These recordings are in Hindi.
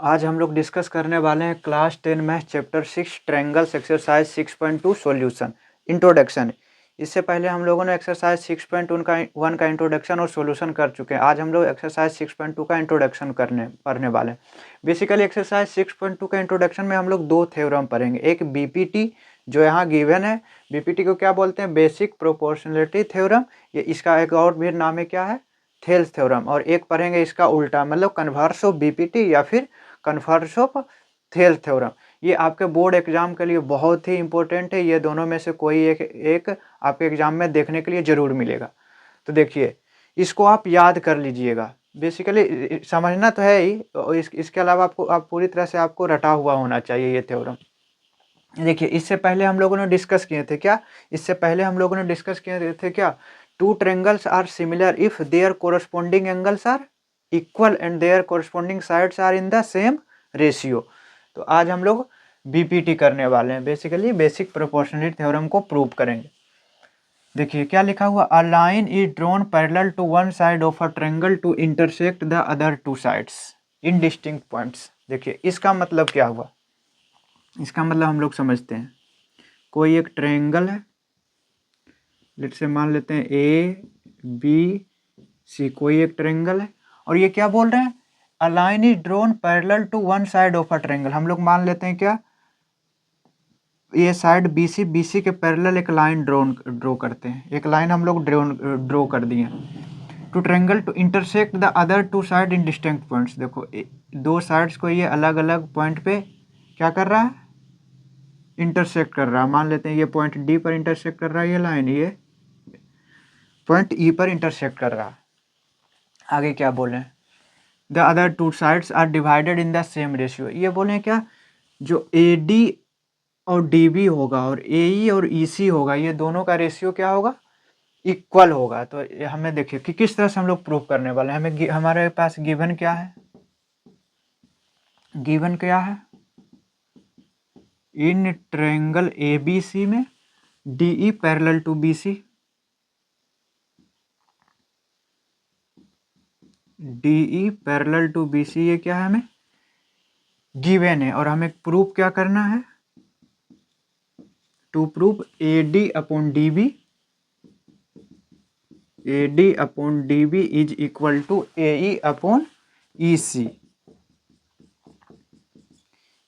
आज हम लोग डिस्कस करने वाले हैं class 10 math chapter 6 triangles exercise 6.2 solution introduction. इससे पहले हम लोगों ने एक्सरसाइज 6.1 का इंट्रोडक्शन और सॉल्यूशन कर चुके हैं। आज हम लोग एक्सरसाइज 6.2 का इंट्रोडक्शन पढ़ने वाले हैं। बेसिकली एक्सरसाइज 6.2 का इंट्रोडक्शन में हम लोग दो थ्योरम पढ़ेंगे। एक बीपीटी जो यहाँ गिवन है, बीपीटी को क्या बोलते हैं, बेसिक प्रोपोर्शनलिटी थ्योरम। ये इसका एक और भी नाम है, क्या है, थेल्स थ्योरम। और एक पढ़ेंगे इसका उल्टा, मतलब कन्वर्स ऑफ बीपीटी या फिर कन्वर्स ऑफ थेल्स थ्योरम। ये आपके बोर्ड एग्जाम के लिए बहुत ही इंपॉर्टेंट है। ये दोनों में से कोई एक आपके एग्जाम में देखने के लिए जरूर मिलेगा। तो देखिए, इसको आप याद कर लीजिएगा। बेसिकली समझना तो है ही, इसके अलावा आप पूरी तरह से आपको रटा हुआ होना चाहिए ये थ्योरम। देखिए, इससे पहले हम लोगों ने डिस्कस किए थे क्या, two triangles are similar if their corresponding angles are equal and their corresponding sides are in the same ratio. तो आज हम लोग बीपीटी करने वाले हैं, बेसिकली बेसिक प्रोपोर्शनलिटी थ्योरम को प्रूव करेंगे। देखिए क्या लिखा हुआ, a line is drawn parallel to one side of a triangle to intersect the other two sides in distinct points. देखिए इसका मतलब क्या हुआ, इसका मतलब हम लोग समझते हैं। कोई एक ट्रायंगल है, लेट से मान लेते हैं ए बी सी, कोई एक ट्रायंगल है और ये क्या बोल रहे हैं, a line is drawn parallel to one side of a triangle. हम लोग मान लेते हैं क्या, ये साइड बीसी के पैरेलल एक लाइन ड्रॉ करते हैं, एक लाइन हम लोग ड्रॉ कर दिए। To triangle to intersect the other two side in distinct points. देखो दो साइड्स को ये अलग अलग पॉइंट पे क्या कर रहा है, इंटरसेक्ट कर रहा है। मान लेते हैं ये पॉइंट डी पर इंटरसेक्ट कर रहा है, ये लाइन ये पॉइंट ई पर इंटरसेक्ट कर रहा है। आगे क्या बोले, the other two sides are divided in the same ratio. ये बोले क्या, जो ए डी और डी बी होगा और ए ई और ई सी होगा, ये दोनों का रेशियो क्या होगा, इक्वल होगा। तो हमें देखिए कि किस तरह से हम लोग प्रूव करने वाले हैं। हमारे पास गिवन क्या है, गिवन क्या है, in triangle A B C में D E parallel to B C, D E parallel to B C, ये क्या है, हमें गिवन है। और हमें प्रूफ क्या करना है, to prove A D upon D B, A D upon D B is equal to A E upon E C.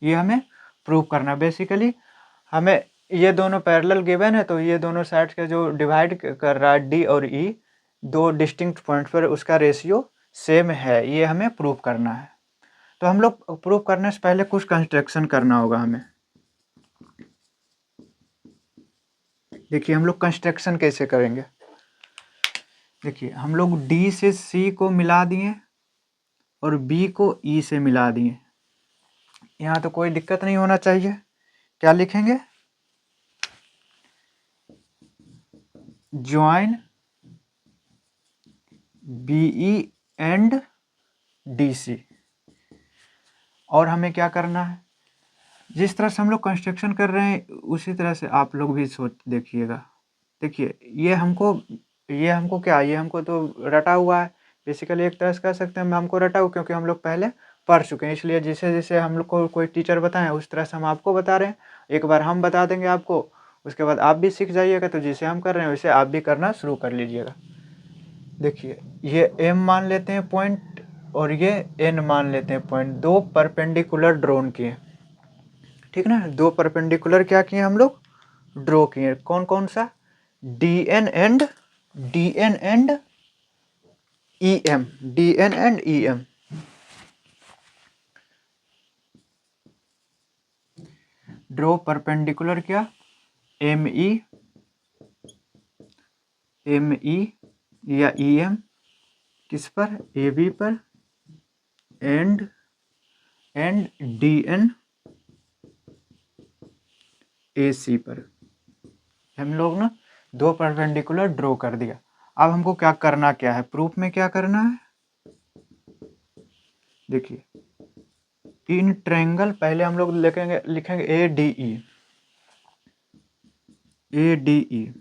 ये हमें प्रूव करना। बेसिकली हमें ये दोनों पैरेलल गिवन है, तो ये दोनों साइड्स के जो डिवाइड कर रहा है डी और ई, दो डिस्टिंक्ट पॉइंट पर उसका रेशियो सेम है, ये हमें प्रूव करना है। तो हम लोग प्रूव करने से पहले कुछ कंस्ट्रक्शन करना होगा हमें। देखिए हम लोग कंस्ट्रक्शन कैसे करेंगे। देखिए हम लोग डी से सी को मिला दिए और बी को ई से मिला दिए। यहाँ तो कोई दिक्कत नहीं होना चाहिए। क्या लिखेंगे, ज्वाइन बीई एंड डीसी। और हमें क्या करना है, जिस तरह से हम लोग कंस्ट्रक्शन कर रहे हैं उसी तरह से आप लोग भी सोच देखिएगा। देखिए ये हमको क्या, ये हमको तो रटा हुआ है। बेसिकली एक तरह से कह सकते हैं हमको रटा हुआ, क्योंकि हम लोग पहले पढ़ चुके हैं। इसलिए जैसे जैसे हम लोग को कोई टीचर बताएं उस तरह से हम आपको बता रहे हैं। एक बार हम बता देंगे आपको, उसके बाद आप भी सीख जाइएगा। तो जिसे हम कर रहे हैं वैसे आप भी करना शुरू कर लीजिएगा। देखिए ये एम मान लेते हैं पॉइंट और ये एन मान लेते हैं पॉइंट। दो परपेंडिकुलर ड्रॉन किए, ठीक ना, दो परपेंडिकुलर क्या किए हम लोग, ड्रॉ किए। कौन कौन सा, D N and E M, D N and E M. Draw perpendicular क्या, एम ई या ई एम, किस पर, ए बी पर, and D N A C पर। हम लोग ना दो परपेंडिकुलर ड्रॉ कर दिया। अब हमको क्या करना, क्या है प्रूफ में क्या करना है। देखिए इन ट्रायंगल, पहले हम लोग लिखेंगे A D E.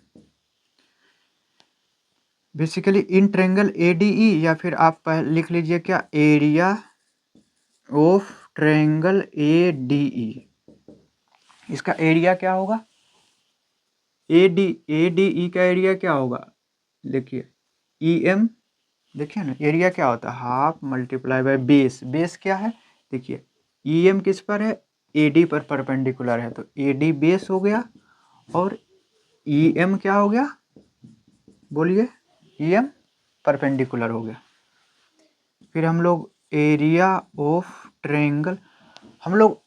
Basically in triangle A D E, या फिर आप लिख लीजिए क्या, एरिया ऑफ ट्रायंगल ADE, इसका एरिया क्या होगा? ADE का एरिया क्या होगा? देखिए EM, देखिए ना एरिया क्या होता है, half multiply by base. Base क्या है? देखिए EM किस पर है? AD पर परपेंडिकुलर है, तो AD बेस हो गया और EM क्या हो गया? बोलिए। EM परपेंडिकुलर हो गया। फिर हम लोग एरिया ऑफ ट्रायंगल, हम लोग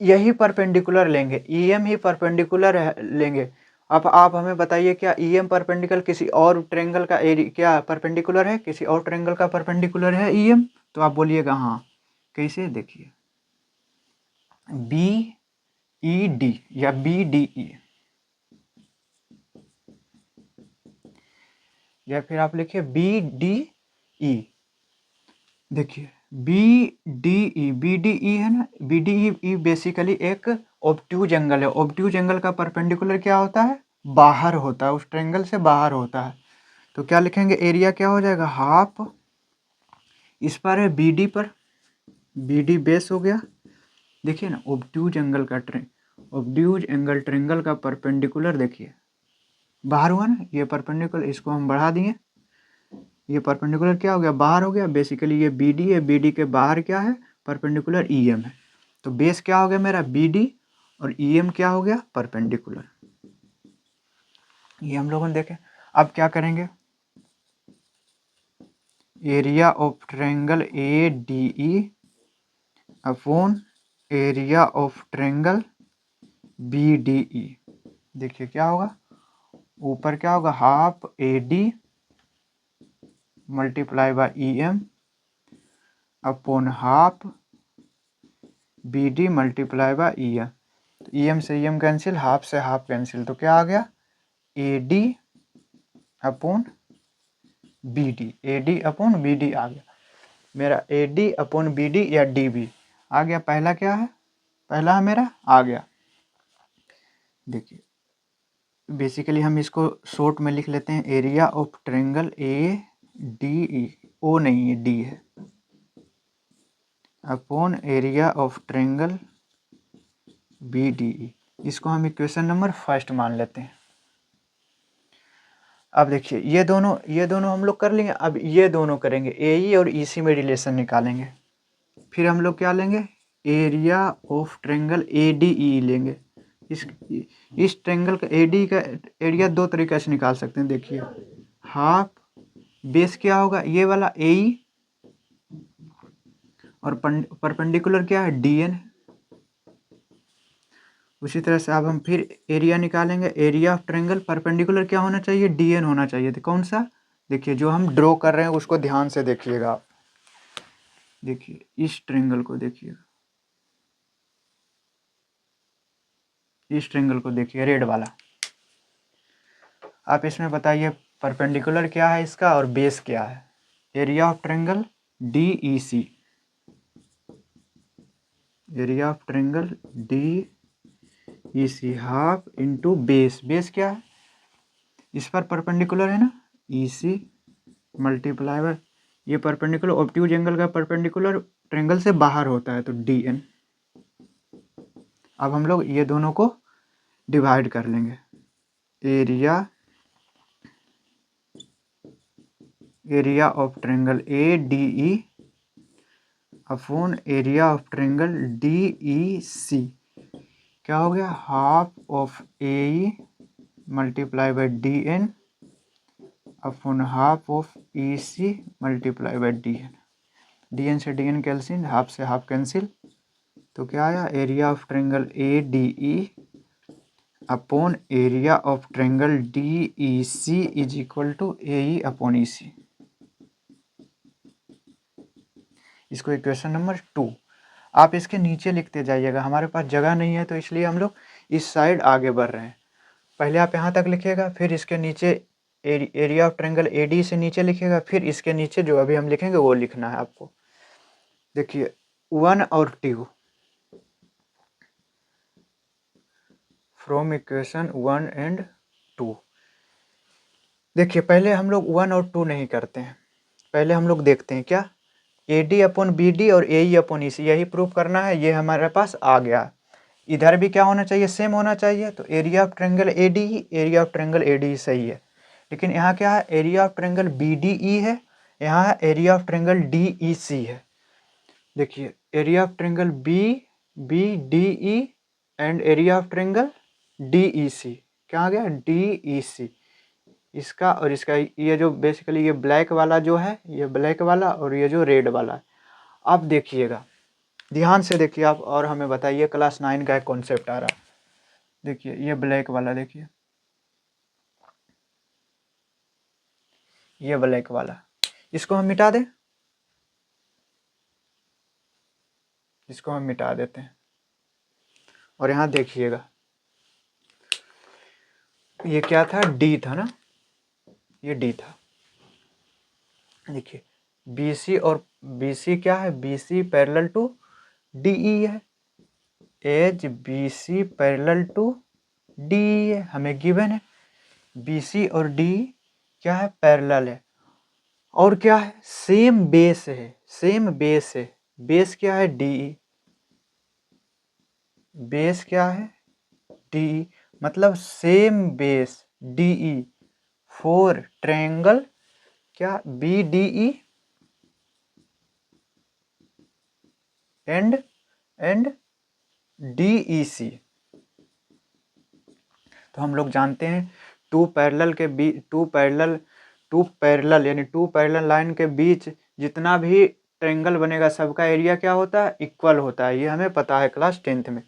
यही परपेंडिकुलर लेंगे, EM ही परपेंडिकुलर लेंगे। अब आप हमें बताइए, क्या EM परपेंडिकुलर किसी और ट्रायंगल का एरिया क्या परपेंडिकुलर है? किसी और ट्रायंगल का परपेंडिकुलर है EM? तो आप बोलिएगा हाँ। कैसे? देखिए BED या BDE, या फिर आप लिखिए BDE। देखिए BDE है ना, BDE बेसिकली एक ऑब्ट्यूज एंगल है। ऑब्ट्यूज एंगल का परपेंडिकुलर क्या होता है? बाहर होता है, उस ट्रायंगल से बाहर होता है। तो क्या लिखेंगे? एरिया क्या हो जाएगा? हाफ, इस पर है BD पर, BD बेस हो गया। देखिए ना ऑब्ट्यूज एंगल का ऑब्ट्यूज एंगल ट्रायंगल का परपेंडिकुलर देखिए बाहर हुआ ना, ये परपेंडिकुलर, इसको हम बढ़ा दिए, ये परपेंडिकुलर क्या हो गया? बाहर हो गया। बेसिकली ये BD है, BD के बाहर क्या है? परपेंडिकुलर EM है। तो बेस क्या हो गया मेरा? BD, और EM क्या हो गया? परपेंडिकुलर। ये हम लोगों ने देखे। अब क्या करेंगे? Area of triangle ADE upon area of triangle BDE। देखिए क्या होगा? ऊपर क्या होगा? Half AD multiply by EM upon half BD multiply by EM। तो EM से EM कैंसिल, हाफ से हाफ कैंसिल, तो क्या आ गया? AD upon BD, AD upon BD आ गया मेरा। AD अपॉन BD या DB आ गया। पहला क्या है? पहला मेरा आ गया। देखिए बेसिकली हम इसको शॉर्ट में लिख लेते हैं, area of triangle ADE, O नहीं है, D है, upon area of triangle BDE। इसको हम इक्वेशन नंबर फर्स्ट मान लेते हैं। अब देखिए ये दोनों हम लोग कर लेंगे। अब ये दोनों करेंगे, AE और EC में रिलेशन निकालेंगे। फिर हम लोग क्या लेंगे? एरिया ऑफ ट्रायंगल ADE लेंगे। इस ट्रायंगल का AD का एरिया दो तरीके से निकाल सकते हैं। देखिए हाफ बेस क्या होगा? ये वाला AE, और परपेंडिकुलर क्या है? DN। उसी तरह से अब हम फिर एरिया निकालेंगे। एरिया ऑफ ट्रायंगल परपेंडिकुलर क्या होना चाहिए? DN होना चाहिए। तो कौन सा? देखिए जो हम ड्रॉ कर रहे हैं उसको ध्यान से देखिएगा आप। देखिए इस ट्रायंगल को देखिएगा, इस ट्रायंगल को देखिए रेड वाला। आप इसमें बताइए परपेंडिकुलर क्या है इसका और बेस क्या है? Area of triangle DEC, area of triangle DEC half into base. Base क्या है? इस पर परपेंडिकुलर है ना, EC मल्टीप्लाई बाय, ये परपेंडिकुलर ऑब्ट्यूज एंगल का परपेंडिकुलर ट्रायंगल से बाहर होता है, तो DN। अब हम लोग ये दोनों को डिवाइड कर लेंगे। Area of triangle ADE upon area of triangle DEC क्या हो गया? Half of AE multiply by DN upon half of EC multiply by DN। DN से DN कैंसिल, हाफ से हाफ कैंसिल, तो क्या आया? Area of triangle ADE upon area of triangle DEC is equal to AE upon EC। इसको इक्वेशन नंबर 2। आप इसके नीचे लिखते जाइएगा, हमारे पास जगह नहीं है तो इसलिए हम लोग इस साइड आगे बढ़ रहे हैं। पहले आप यहाँ तक लिखिएगा, फिर इसके नीचे एरिया ऑफ ट्रायंगल AD से नीचे लिखिएगा, फिर इसके नीचे जो अभी हम लिखेंगे वो लिखना है आपको। देखिए 1 और 2 फ्रॉम इक्वेशन 1 एंड 2। देखिए पहले हम लोग 1 और 2 नहीं करते हैं, पहले हम लोग देखते हैं क्या AD अपॉन BD और AE अपॉन EC, यही प्रूव करना है। ये हमारे पास आ गया। इधर भी क्या होना चाहिए, सेम होना चाहिए। तो area of triangle ADE, area of triangle ADE सही है। लेकिन यहाँ क्या है, एरिया ऑफ ट्रायंगल BDE है, यहाँ है एरिया ऑफ ट्रायंगल DEC है। देखिए area of triangle BDE and area of triangle DEC, क्या आ गया, DEC। इसका और इसका, ये जो बेसिकली ये ब्लैक वाला जो है, ये ब्लैक वाला और ये जो रेड वाला है। अब देखिएगा, ध्यान से देखिए आप और हमें बताइए, क्लास 9 का एक कॉन्सेप्ट आ रहा है। देखिए ये ब्लैक वाला, देखिए ये ब्लैक वाला, इसको हम मिटा दें, इसको हम मिटा देते हैं। और यहाँ देखिएगा, ये क्या था, D था ना, ये D था। देखिए BC और BC क्या है, BC पैरेलल टू DE है, as BC parallel to DE है, हमें गिवन है। BC और DE क्या है, पैरेलल है, और क्या है, सेम बेस है, सेम बेस है। बेस क्या है, DE, बेस क्या है, DE, मतलब same base DE for triangle क्या, BDE एंड DEC। तो हम लोग जानते हैं टू पैरेलल यानी टू पैरेलल लाइन के बीच जितना भी ट्रायंगल बनेगा सबका एरिया क्या होता है, इक्वल होता है। ये हमें पता है क्लास 10th में।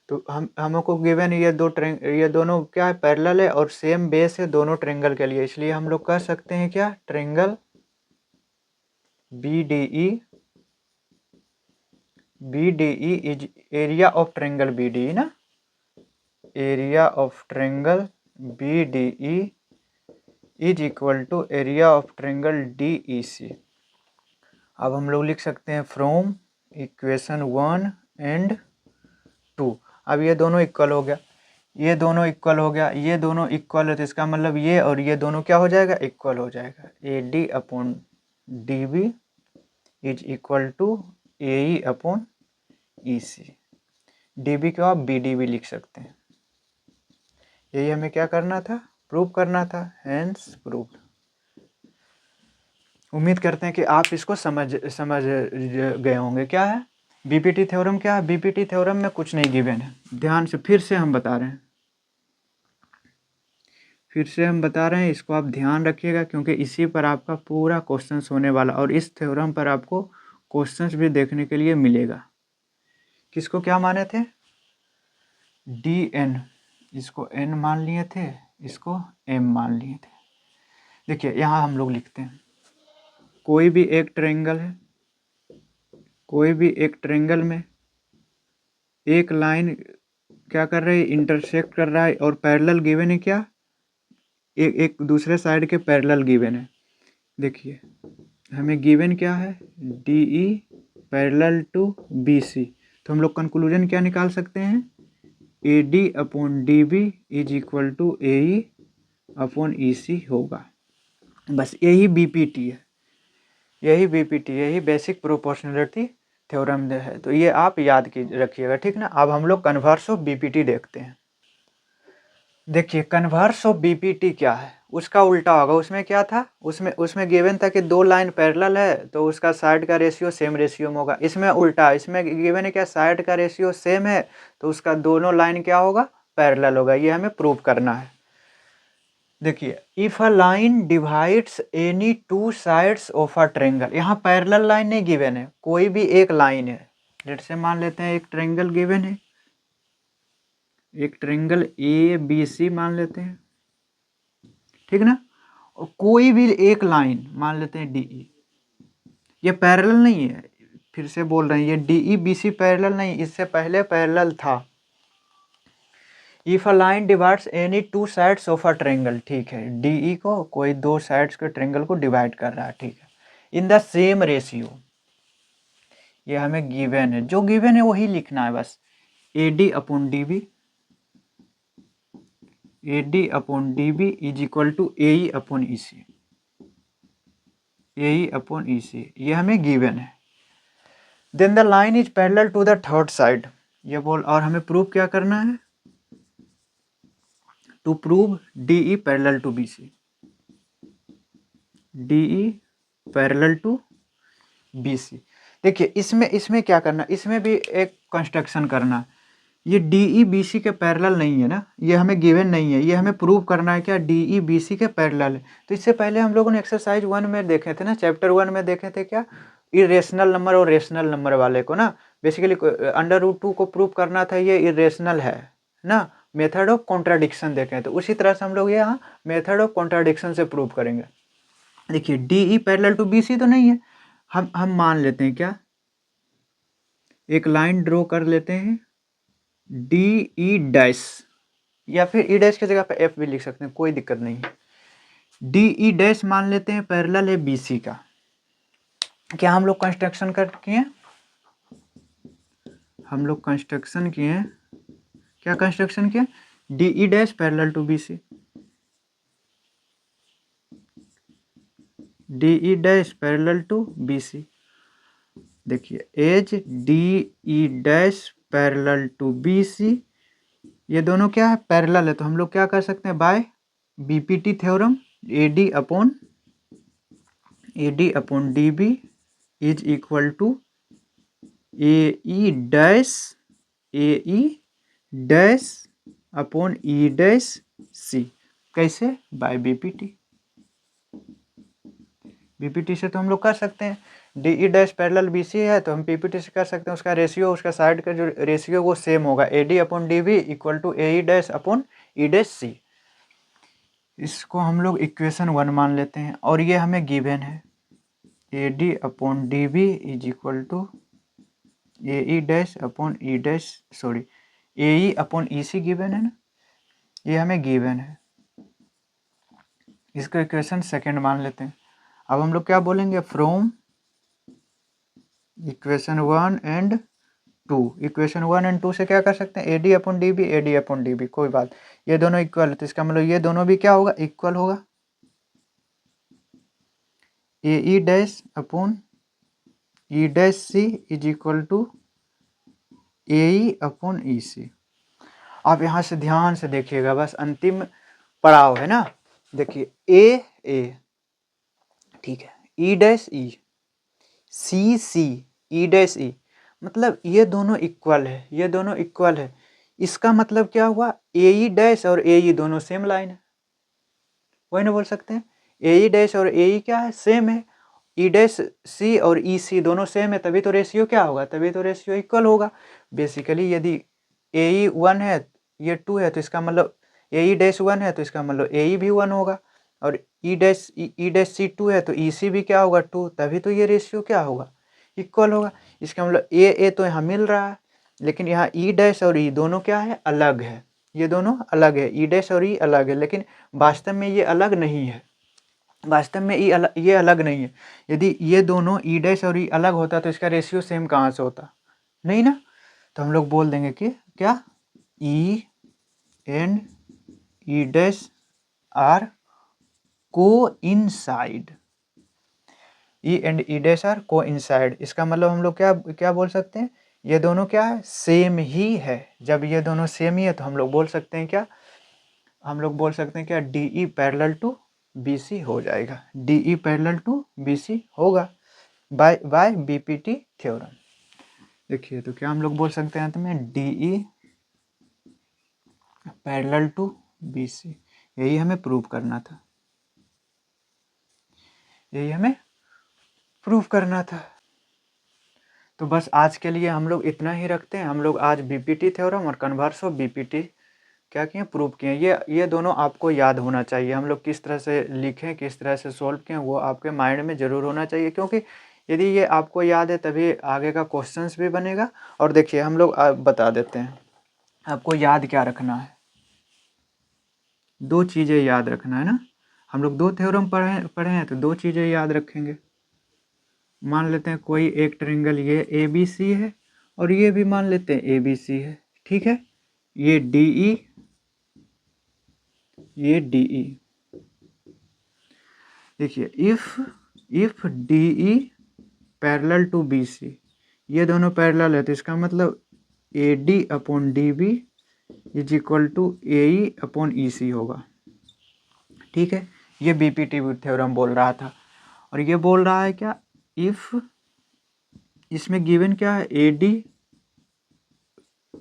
तो हमको गिवन ये दोनों क्या है, पैरेलल है और सेम बेस है दोनों ट्रायंगल के लिए, इसलिए हम लोग कह सकते हैं क्या, triangle BDE is area of triangle BDE ना, area of triangle BDE is equal to area of triangle DEC। अब हम लोग लिख सकते हैं फ्रॉम इक्वेशन 1 एंड 2। अब ये दोनों इक्वल हो गया, ये दोनों इक्वल हो गया, ये दोनों इक्वल है, तो इसका मतलब ये और ये दोनों क्या हो जाएगा, इक्वल हो जाएगा। AD upon DB is equal to AE upon EC। DB को आप BD भी लिख सकते हैं। यही हमें क्या करना था, प्रूव करना था, हेंस प्रूव्ड। उम्मीद करते हैं कि आप इसको समझ गए होंगे। क्या है BPT थ्योरम, क्या है BPT थ्योरम में कुछ नहीं गिवन है। ध्यान से फिर से हम बता रहे हैं, इसको आप ध्यान रखिएगा, क्योंकि इसी पर आपका पूरा क्वेश्चंस होने वाला, और इस थ्योरम पर आपको क्वेश्चंस भी देखने के लिए मिलेगा। किसको क्या माने थे, DN, इसको N मान लिए थे, इसको M मान लिए थे। देखिए यहाँ हम लोग लिखते हैं, कोई भी एक ट्रायंगल है, कोई भी एक ट्रायंगल में एक लाइन क्या कर रही है, इंटरसेक्ट कर रहा है, और पैरेलल गिवन है, क्या एक दूसरे साइड के पैरेलल गिवन है। देखिए हमें गिवन क्या है, DE पैरेलल टू BC। तो हम लोग कंक्लूजन क्या निकाल सकते हैं, AD upon DB is equal to AE upon EC होगा। बस यही BPT है, यही BPT, यही बेसिक प्रोपोर्शनलिटी थ्योरम है। तो ये आप याद रखिएगा, ठीक ना। अब हम लोग कन्वर्स ऑफ BPT देखते हैं। देखिए कन्वर्स ऑफ BPT क्या है, उसका उल्टा होगा। उसमें क्या था, उसमें गिवन था कि दो लाइन पैरेलल है तो उसका साइड का रेशियो सेम रेशियो में होगा। इसमें उल्टा, इसमें गिवन है क्या, साइड का रेशियो सेम है तो उसका दोनों लाइन क्या होगा, पैरेलल होगा। ये हमें प्रूव करना है। देखिए if a line divides any two sides of a triangle, यहाँ पैरेलल लाइन नहीं गिवन है, कोई भी एक लाइन है। जैसे से मान लेते हैं एक ट्रायंगल गिवन है, एक ट्रायंगल ABC मान लेते हैं, ठीक ना। और कोई भी एक लाइन मान लेते हैं DE, ये पैरेलल नहीं है, फिर से बोल रहे हैं, ये DE BC पैरेलल नहीं, इससे पहले पैरेलल था। If a line divides any two sides of a triangle, ठीक है, DE को कोई दो साइड्स के ट्रायंगल को डिवाइड कर रहा है, ठीक है, इन द सेम रेशियो, ये हमें गिवन है, जो गिवन है वही लिखना है बस। AD upon DB, AD upon DB is equal to AE upon EC, AE upon EC, ये हमें गिवन है। Then the line is parallel to the third side. ये बोल, और हमें प्रूव क्या करना है, to prove DE parallel to BC, DE parallel to BC। देखिए इसमें क्या करना, इसमें भी एक कंस्ट्रक्शन करना। ये DE BC के पैरेलल नहीं है ना, ये हमें गिवन नहीं है, ये हमें प्रूव करना है क्या DE BC के पैरेलल है। तो इससे पहले हम लोगों ने एक्सरसाइज 1 में देखे थे ना, चैप्टर 1 में देखे थे क्या, इरेशनल नंबर और रेशनल नंबर वाले को ना, बेसिकली √2 को प्रूव करना था, ये इरेशनल है ना, मेथड ऑफ कॉन्ट्राडिक्शन देखे। तो उसी तरह से हम लोग यहाँ मेथड ऑफ कॉन्ट्राडिक्शन से प्रूव करेंगे। देखिए DE पैरेलल टू BC तो नहीं है, हम मान लेते हैं क्या, एक लाइन ड्रॉ कर लेते हैं DE डैश, या फिर E डैश की जगह पे F भी लिख सकते हैं, कोई दिक्कत नहीं है। DE डैश मान लेते हैं पैरेलल है BC का। क्या हम लोग कंस्ट्रक्शन कर किए हैं, हम लोग कंस्ट्रक्शन किए हैं, क्या कंस्ट्रक्शन किया, DE dash parallel to BC, DE dash parallel to BC। देखिए as DE dash parallel to BC, ये दोनों क्या है, पैरेलल है, तो हम लोग क्या कर सकते हैं, by BPT theorem, AD upon DB is equal to AE dash upon E dash C। कैसे, बाय BPT से तो हम लोग कर सकते हैं, DE डैश पैरेलल BC है तो हम PPT से कर सकते हैं, उसका रेशियो, उसका साइड का जो रेशियो वो सेम होगा, AD upon DB equal to AE dash upon E dash C। इसको हम लोग इक्वेशन 1 मान लेते हैं, और ये हमें गिवन है, AD upon DB is equal to AE dash upon E dash, sorry AE upon EC given है ना, ये हमें गिवन है, इसको इक्वेशन सेकंड मान लेते हैं। अब हम लोग क्या बोलेंगे, from equation 1 and 2, equation 1 and 2 से क्या कर सकते हैं, AD अपॉन DB, कोई बात, ये दोनों इक्वल है, तो इसका मतलब ये दोनों भी क्या होगा, इक्वल होगा, AE dash upon E dash C is equal to AE upon EC। आप यहाँ से ध्यान से देखिएगा, बस अंतिम पड़ाव है ना। देखिए A ठीक है, E dash E, C E dash E, मतलब ये दोनों इक्वल है, ये दोनों इक्वल है, इसका मतलब क्या हुआ, AE डैश और AE दोनों सेम लाइन है, वही ना बोल सकते हैं, AE डैश और AE क्या है, सेम है, E डैश C और EC दोनों सेम है, तभी तो रेशियो क्या होगा, तभी तो रेशियो इक्वल होगा। बेसिकली यदि AE 1 है, ये 2 है, तो इसका मतलब AE डैश 1 है, तो इसका मतलब AE भी 1 होगा, और E डैश C 2 है, तो EC भी क्या होगा, 2, तभी तो ये रेशियो क्या होगा, इक्वल होगा। इसका मतलब A तो यहाँ मिल रहा है, लेकिन यहाँ E डैश और E दोनों क्या है, अलग है, ये दोनों अलग है, E डैश और E अलग है, लेकिन वास्तव में ये अलग नहीं है, वास्तव में ये अलग नहीं है। यदि ये दोनों E डैश और E अलग होता तो इसका रेशियो सेम कहाँ से होता, नहीं ना, तो हम लोग बोल देंगे कि क्या, E and E dash are coincide, E and E dash are coincide, इसका मतलब हम लोग क्या क्या बोल सकते हैं, ये दोनों क्या है, सेम ही है। जब ये दोनों सेम ही है तो हम लोग बोल सकते हैं क्या, हम लोग बोल सकते हैं क्या, DE पैरेलल टू BC हो जाएगा, DE पैरेलल टू BC होगा बाय BPT थ्योरम। देखिए तो क्या हम लोग बोल सकते हैं अंत में, DE पैरेलल टू BC, यही हमें प्रूव करना था, यही हमें प्रूव करना था। तो बस आज के लिए हम लोग इतना ही रखते हैं। हम लोग आज BPT थ्योरम और कन्वर्स ऑफ BPT क्या किए, प्रूव किए। ये दोनों आपको याद होना चाहिए, हम लोग किस तरह से लिखें, किस तरह से सॉल्व किए, वो आपके माइंड में ज़रूर होना चाहिए, क्योंकि यदि ये आपको याद है तभी आगे का क्वेश्चंस भी बनेगा। और देखिए हम लोग बता देते हैं, आपको याद क्या रखना है, 2 चीज़ें याद रखना है ना। हम लोग 2 थ्योरम पढ़े हैं तो 2 चीज़ें याद रखेंगे। मान लेते हैं कोई एक ट्रायंगल ये ABC है, और ये भी मान लेते हैं ABC है, ठीक है, ये DE, ये DE। देखिए if DE parallel to BC, ये दोनों पैरेलल है, तो इसका मतलब A D upon D B is equal to A E upon E C होगा। ठीक है, ये बीपीटी थ्योरम बोल रहा था। और ये बोल रहा है क्या, इफ इसमें गिवन क्या है, A D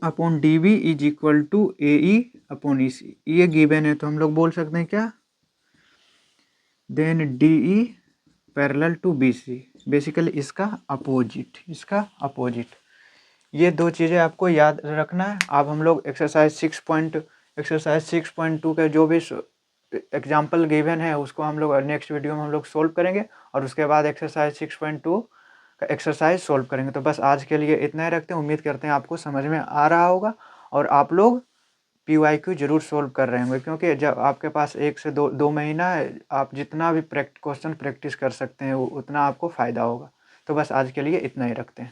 upon D B is equal to A E upon E C, ये गिवन है, तो हम लोग बोल सकते हैं क्या, then D E parallel to B C, basically इसका अपोजिट। ये दो चीज़ें आपको याद रखना है। अब हम लोग एक्सरसाइज 6.2 के जो भी एग्जाम्पल गिवन है उसको हम लोग नेक्स्ट वीडियो में हम लोग सोल्व करेंगे, और उसके बाद एक्सरसाइज 6.2 का एक्सरसाइज सोल्व करेंगे। तो बस आज के लिए इतना ही रखते हैं। उम्मीद करते हैं आपको समझ में आ रहा होगा और आप लोग PYQ जरूर सोल्व कर रहे होंगे, क्योंकि जब आपके पास 1 से 2 महीना है, आप जितना भी क्वेश्चन प्रैक्टिस कर सकते हैं उतना आपको फ़ायदा होगा। तो बस आज के लिए इतना ही रखते हैं।